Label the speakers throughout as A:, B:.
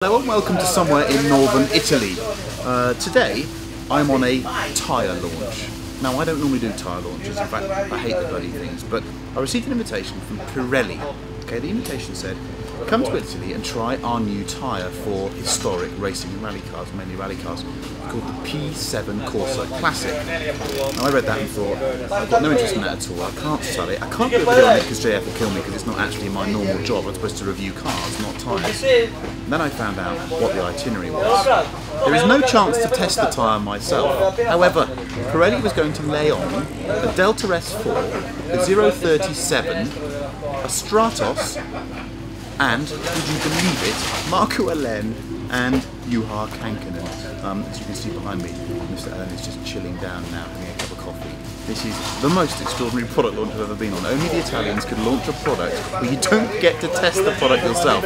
A: Hello and welcome to somewhere in northern Italy. Today I'm on a tyre launch. Now I don't normally do tyre launches, in fact I hate the bloody things, but I received an invitation from Pirelli. Okay, the invitation said, come to Italy and try our new tyre for historic racing and rally cars, mainly rally cars, called the P7 Corsa Classic. And I read that and thought, I've got no interest in that at all, I can't sell it, I can't do a video on it because JF will kill me because it's not actually my normal job, I'm supposed to review cars, not tyres. And then I found out what the itinerary was. There is no chance to test the tyre myself. However, Pirelli was going to lay on a Delta S4, a 037, a Stratos, and, would you believe it, Markku Alen and Juha Kankkunen. As you can see behind me, Mr. Alen is just chilling down now, having a cup of coffee. This is the most extraordinary product launch I've ever been on. Only the Italians could launch a product where you don't get to test the product yourself,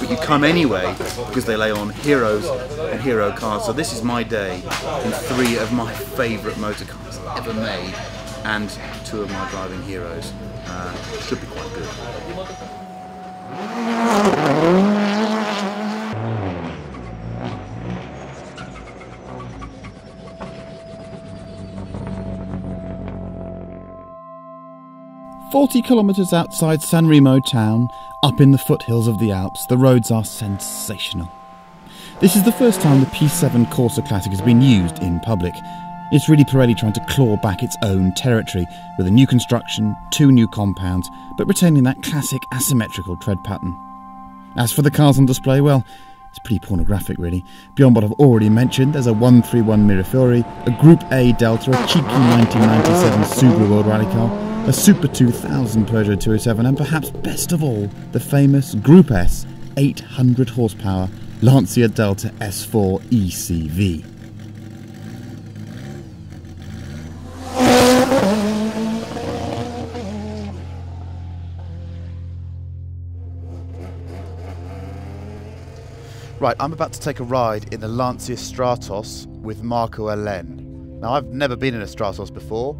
A: but you come anyway because they lay on heroes and hero cars. So this is my day in 3 of my favourite motor cars ever made and 2 of my driving heroes. Should be quite good.
B: 40 kilometres outside San Remo town, up in the foothills of the Alps, the roads are sensational. This is the first time the P7 Corsa Classic has been used in public. It's really Pirelli trying to claw back its own territory with a new construction, 2 new compounds, but retaining that classic asymmetrical tread pattern. As for the cars on display, well, it's pretty pornographic really. Beyond what I've already mentioned, there's a 131 Mirafiori, a Group A Delta, a cheeky 1997 Subaru World Rally car, a Super 2000 Peugeot 207, and perhaps best of all, the famous Group S 800 horsepower Lancia Delta S4 ECV.
C: Right, I'm about to take a ride in the Lancia Stratos with Markku Alen. Now, I've never been in a Stratos before.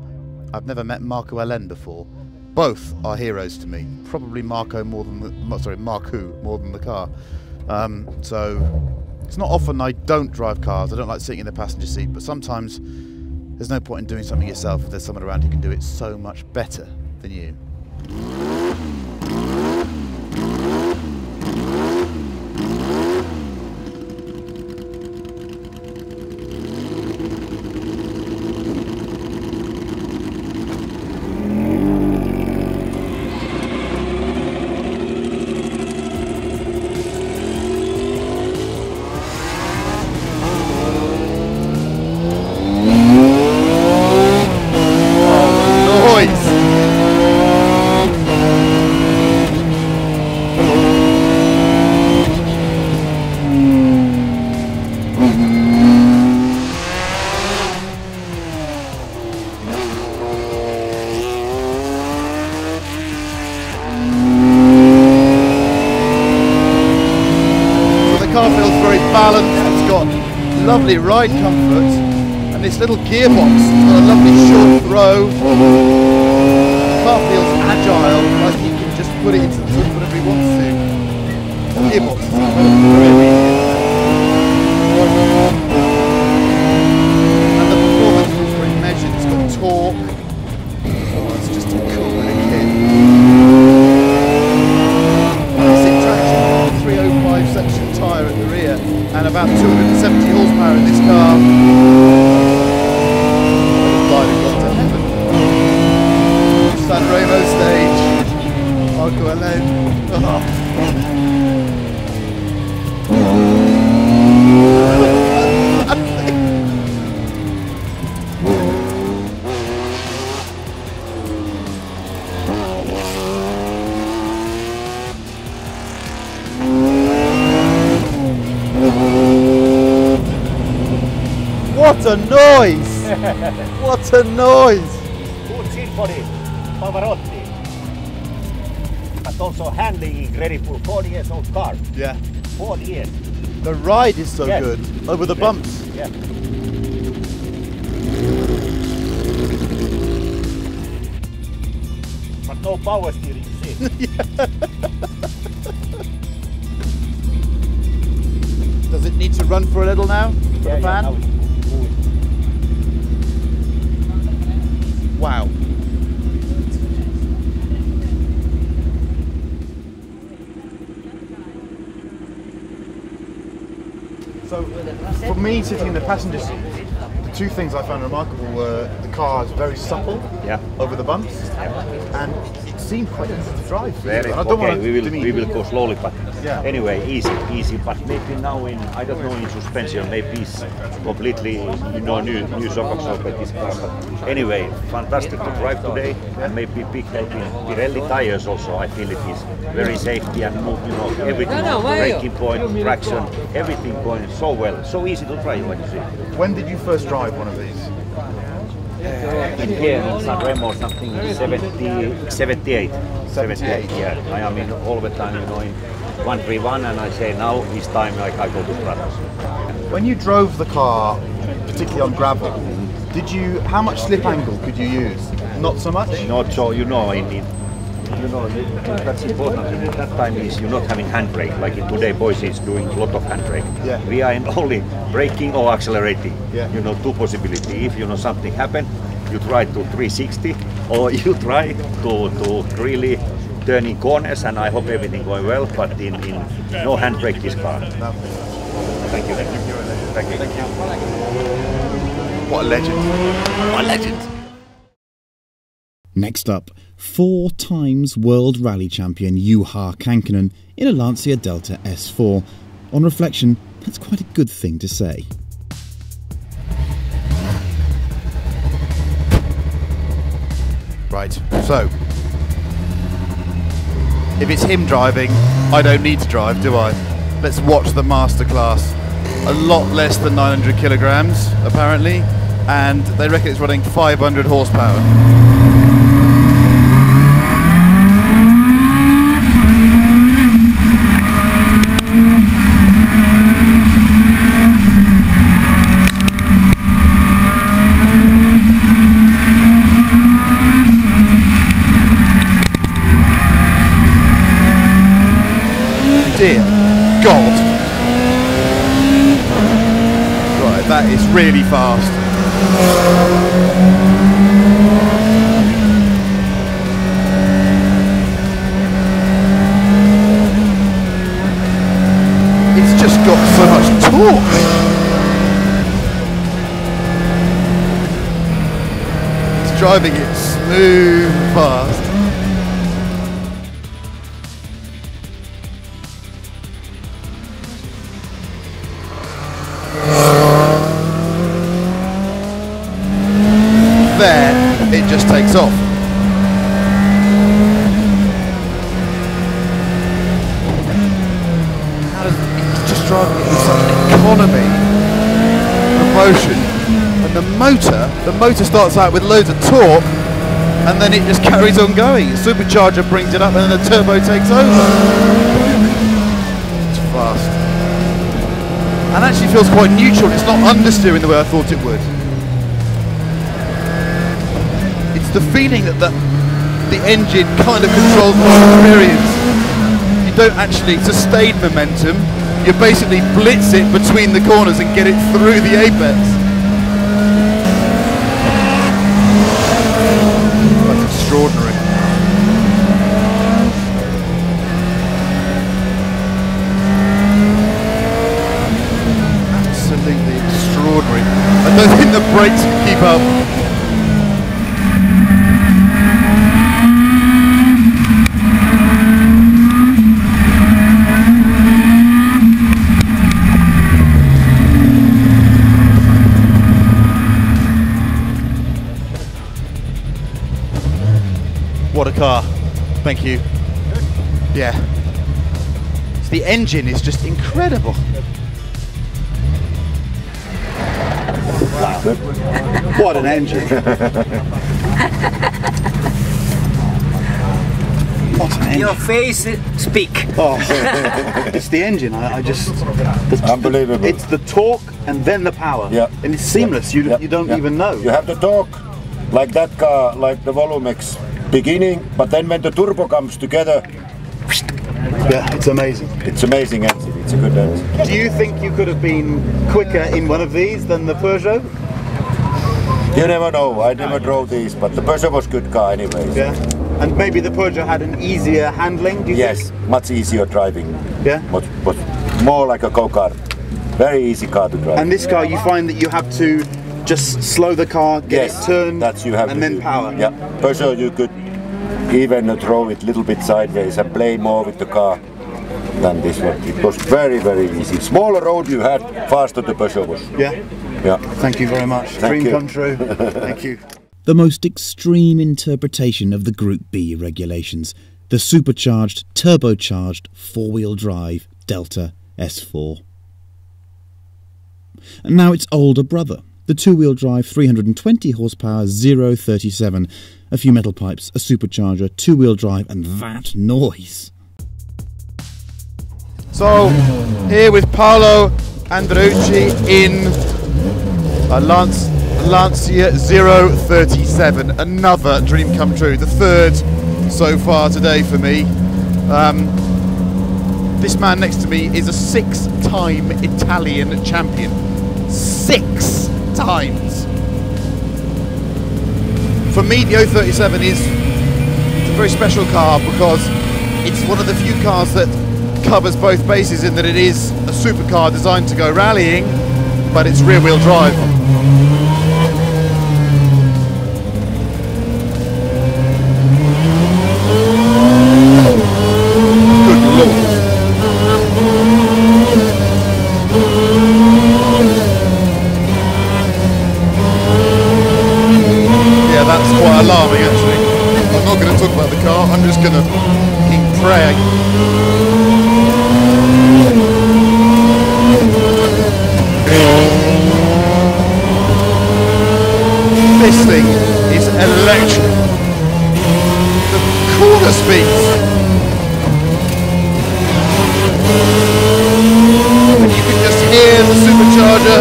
C: I've never met Markku Alen before. Both are heroes to me. Probably Markku more than the car. So it's not often I don't drive cars. I don't like sitting in the passenger seat, but sometimes there's no point in doing something yourself if there's someone around who can do it so much better than you. The car feels very balanced, it's got lovely ride comfort, and this little gearbox has got a lovely short throw. The car feels agile, like you can just put it into the foot whatever he wants to. The gearbox is really and the performance is very measured, it's got torque. Oh, it's just a cool little kit. Basic traction, 305 section tyre at the rear, and about 270 horsepower in this car. Gliding got to heaven. San Remo stage. Markku Alen. What a noise! What a noise!
D: Good symphony, Pavarotti. But also handling incredible, 4 years old car.
C: Yeah.
D: 4 years.
C: The ride is so
D: Yes.
C: good. Over the bumps.
D: Yeah. But no power steering, you see.
C: it run for a little now? For the fan? Wow.
A: So, for me sitting in the passenger seat, the two things I found remarkable were the car is very supple over the bumps, and it seemed quite easy to drive.
D: Very,
A: and I don't want to
D: we will go slowly, but
A: Yeah.
D: anyway, easy. But maybe now I don't know in suspension, maybe it's completely new shock absorber this car. But anyway, fantastic to drive today, and maybe big help in Pirelli tires also. I feel it is very safety and move, everything, braking point, traction, everything going so well, so easy to drive when you see.
A: When did you first drive one of these?
D: In here in San Remo something 78, yeah. I am in all the time, in 131, and I say now it's time I go to Stratos.
A: When you drove the car, particularly on gravel, how much slip angle could you use? Not so much?
D: Not so, that's important. At that time is you're not having handbrake, like in today boys is doing a lot of handbrake.
A: Yeah.
D: We are in only braking or accelerating.
A: Yeah.
D: Two possibilities. If something happen, you try to 360, or you try to really turning corners, and I hope everything going well, but in no handbrake this car. Thank you. Thank you.
A: What a legend. What a legend.
B: Next up, 4 times World Rally Champion Juha Kankkunen in a Lancia Delta S4. On reflection, that's quite a good thing to say.
C: Right, so if it's him driving, I don't need to drive, do I? Let's watch the masterclass. A lot less than 900 kilograms, apparently, and they reckon it's running 500 horsepower. Dear God. Right, that is really fast. It's just got so much torque. It's driving it smooth and fast. There, it just takes off. It's just driving it with such economy of motion. And the motor starts out with loads of torque, and then it just carries on going. The supercharger brings it up, and then the turbo takes over. It's fast. And actually feels quite neutral. It's not understeering the way I thought it would. It's the feeling that the engine kind of controls the experience. You don't actually sustain momentum, you basically blitz it between the corners and get it through the apex. That's extraordinary. Absolutely extraordinary. I don't think the brakes can keep up. What a car. Thank you. Yeah. So the engine is just incredible.
A: Wow. What an engine. What an engine.
E: Your face speak.
A: Oh, it's the engine. I just...
F: Unbelievable.
A: It's the torque and then the power.
F: Yeah.
A: And it's seamless. You don't even know.
F: You have the torque, like that car, like the Volumex beginning, but then when the turbo comes together,
A: Yeah, it's amazing.
F: It's amazing engine. It's a good engine.
A: Do you think you could have been quicker in one of these than the Peugeot?
F: You never know. I never drove these, but the Peugeot was good car anyway.
A: Yeah. And maybe the Peugeot had an easier handling, do you
F: Yes,
A: think?
F: much easier driving.
A: Yeah.
F: Was more like a go-kart. Very easy car to drive.
A: And this car, you find that you have to just slow the car, get it turned,
F: that's you have
A: and
F: to
A: then
F: do.
A: power.
F: Yeah, Peugeot you could even throw it a little bit sideways and play more with the car than this one. It was very, very easy. Smaller road you had, faster the Peugeot was.
A: Yeah.
F: Yeah.
A: Thank you very much.
F: Thank
A: Dream
F: you.
A: come true. Thank you.
B: The most extreme interpretation of the Group B regulations, the supercharged, turbocharged, four-wheel drive Delta S4. And now its older brother, the two-wheel drive 320 horsepower 037, a few metal pipes, a supercharger, two-wheel drive, and that noise.
C: So, here with Paolo Andreucci in a Lancia 037, another dream come true, the third so far today for me. This man next to me is a 6-time Italian champion. 6 times! For me, the 037 is a very special car because it's one of the few cars that covers both bases in that it is a supercar designed to go rallying, but it's rear-wheel drive. Good lord. Yeah, that's quite alarming actually. I'm not going to talk about the car, I'm just going to pray. This thing is electric. The corner speeds. And you can just hear the supercharger.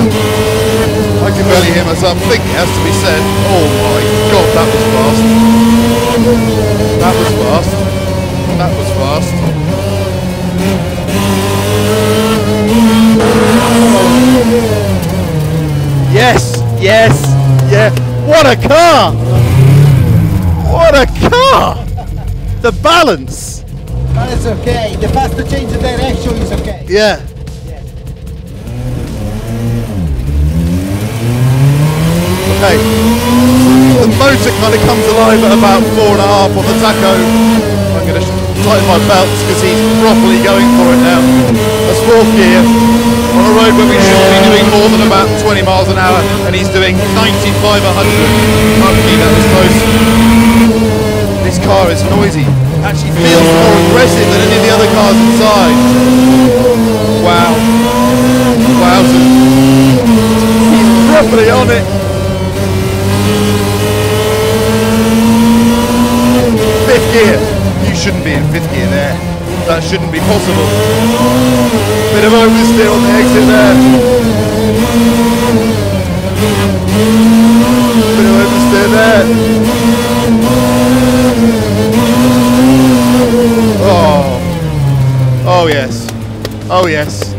C: I can barely hear myself think, it has to be said. Oh my god, that was fast. That was fast. That was fast. Yes, yes, yeah. What a car! What a car! The balance!
G: That's okay. The faster change of direction is okay.
C: Yeah. Okay. The motor kind of comes alive at about 4.5 on the tacho. I'm going to tighten my belts because he's properly going for it now. That's 4th gear on a road where we should be doing more than about 20 miles an hour, and he's doing 95, 100. Okay, that was close. This car is noisy. Actually feels more aggressive than any of the other cars inside. Wow. Wowza. He's properly on it. 5th gear. You shouldn't be in 5th gear there. That shouldn't be possible. Bit of oversteer on the exit there. Bit of oversteer there. Oh. Oh yes. Oh yes.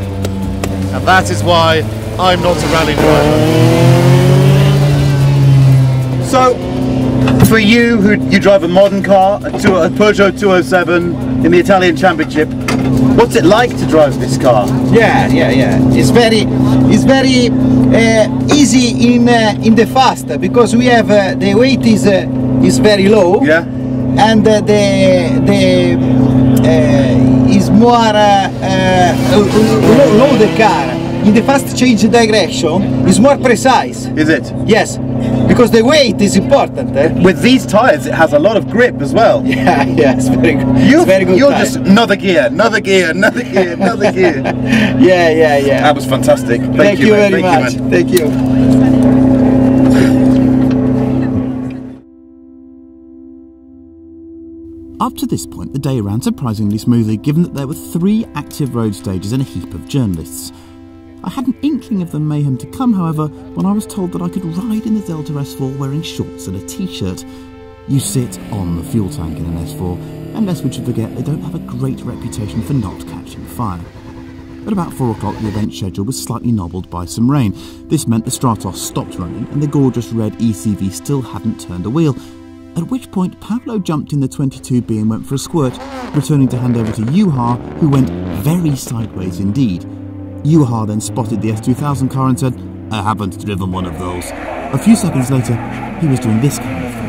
C: And that is why I'm not a rally driver.
A: So, for you, you drive a modern car, a Peugeot 207 in the Italian Championship, what's it like to drive this car?
G: Yeah. It's very easy in the fast because we have the weight is very low.
A: Yeah.
G: And the is more low the car. In the fast change direction is more precise.
A: Is it?
G: Yes, because the weight is important.
A: With these tyres, it has a lot of grip as well.
G: Yeah, it's very good. It's very good.
A: You're
G: tire.
A: just another gear, another gear, another gear, another gear.
G: Yeah.
A: That was fantastic.
G: Thank you
A: mate.
G: very much.
A: Man.
G: Thank you.
B: Up to this point, the day ran surprisingly smoothly, given that there were 3 active road stages and a heap of journalists. I had an inkling of the mayhem to come, however, when I was told that I could ride in the Delta S4 wearing shorts and a t-shirt. You sit on the fuel tank in an S4, and lest we should forget, they don't have a great reputation for not catching fire. At about 4 o'clock, the event schedule was slightly nobbled by some rain. This meant the Stratos stopped running and the gorgeous red ECV still hadn't turned a wheel, at which point Paolo jumped in the 22B and went for a squirt, returning to hand over to Juha, who went very sideways indeed. Juha then spotted the S2000 car and said, "I haven't driven one of those." A few seconds later, he was doing this kind of thing.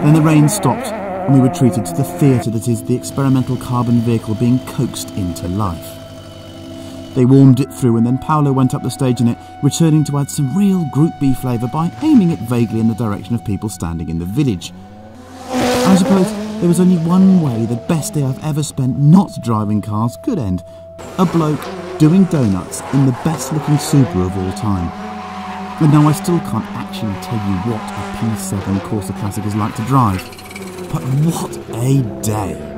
B: Then the rain stopped and we were treated to the theatre that is the experimental carbon vehicle being coaxed into life. They warmed it through and then Paolo went up the stage in it, returning to add some real Group B flavour by aiming it vaguely in the direction of people standing in the village. I suppose there was only one way the best day I've ever spent not driving cars could end. A bloke doing donuts in the best looking Subaru of all time. And now I still can't actually tell you what a P7 Corsa Classic is like to drive. But what a day!